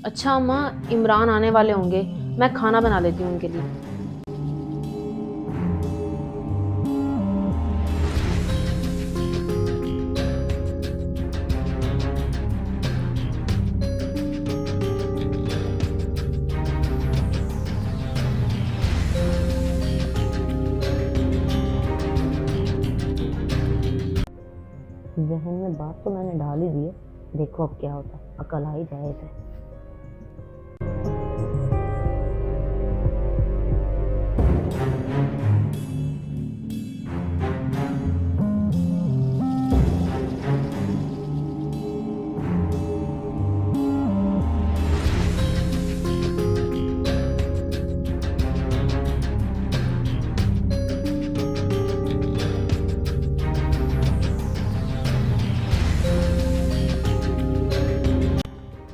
अच्छा अम्मा, इमरान आने वाले होंगे, मैं खाना बना लेती हूँ उनके लिए। जहन में बात तो मैंने डाल ही दी है, देखो अब क्या होता है, अकल आ ही जाए इसे।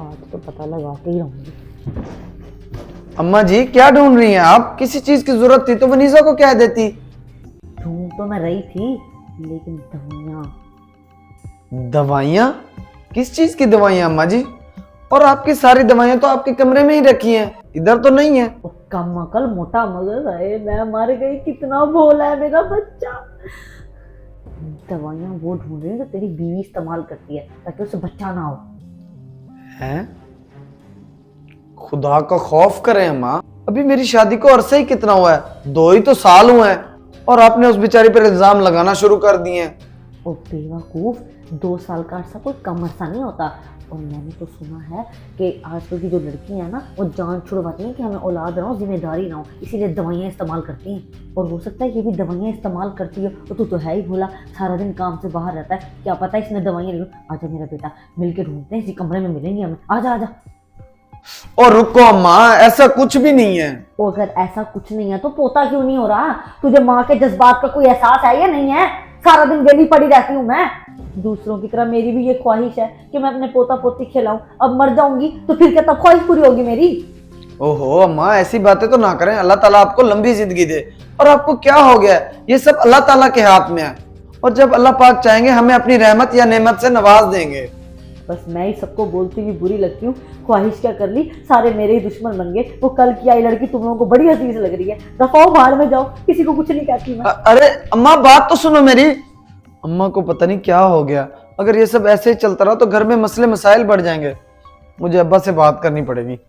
आज तो पता लगा के ही रहूंगी। अम्मा जी क्या ढूंढ रही हैं आप? किसी चीज की जरूरत थी तो वनीसा को कह देती। ढूंढ तो मैं रही थी, लेकिन दवाइयाँ। दवाइयाँ? किस चीज की दवाइयाँ अम्मा जी? और आपकी सारी दवाइयाँ तो आपके कमरे में ही रखी हैं, इधर तो नहीं है। वो कम अकल मोटा मगज है, मैं मर गई, कितना भोला है मेरा बच्चा। दवाइयाँ वो ढूंढ रही है जो तेरी बीवी इस्तेमाल करती है ताकि उसे बच्चा ना हो। हैं? खुदा का खौफ करें अम्मा, अभी मेरी शादी को अरसे ही कितना हुआ है, 2 ही तो साल हुए हैं और आपने उस बेचारी पर इल्जाम लगाना शुरू कर दिए हैं। ओ बेवकूफ, 2 साल का अरसा कोई कम अरसा नहीं होता। और मैंने तो सुना है कि आजकल की जो लड़की है ना, वो जान छुड़वाती हैं कि हमें औलाद ना हो, जिम्मेदारी ना हो, इसीलिए दवाइयाँ इस्तेमाल करती हैं। और हो सकता है ये भी दवाइयाँ इस्तेमाल करती है, तो तू है ही भोला, सारा दिन काम से बाहर रहता है, क्या पता है इसने दवाइयाँ ले। आजा मेरा बेटा, मिलके ढूंढते हैं, इसी कमरे में मिलेंगे हमें, आजा आजा। और रुको अम्मा, ऐसा कुछ भी नहीं है। तो अगर ऐसा कुछ नहीं है तो पोता क्यों नहीं हो रहा? तुझे माँ के जज्बात का कोई एहसास है या नहीं है? सारा दिन वेली पड़ी रहती हूँ मैं। दूसरों की तरह मेरी भी ये ख्वाहिश है कि मैं अपने पोता पोती खिलाऊं। अब मर जाऊंगी तो फिर क्या तब ख्वाहिश पूरी होगी मेरी? ओहो अम्मा, ऐसी बातें तो ना करें। अल्लाह ताला आपको लंबी जिंदगी दे। और आपको क्या हो गया है? ये सब अल्लाह ताला के हाथ में है, और जब अल्लाह पाक चाहेंगे हमें अपनी रहमत या नेमत से नवाज देंगे। बस मैं ही सबको बोलती हुई बुरी लगती हूँ, ख्वाहिश क्या कर ली, सारे मेरे ही दुश्मन बन गए। वो कल की आई लड़की तुम लोगों को बड़ी अजीज लग रही है, दफाओ बाहर में जाओ, किसी को कुछ नहीं कहती मैं। अरे अम्मा बात तो सुनो मेरी। अम्मा को पता नहीं क्या हो गया, अगर ये सब ऐसे ही चलता रहा तो घर में मसले मसाइल बढ़ जाएंगे। मुझे अब्बा से बात करनी पड़ेगी।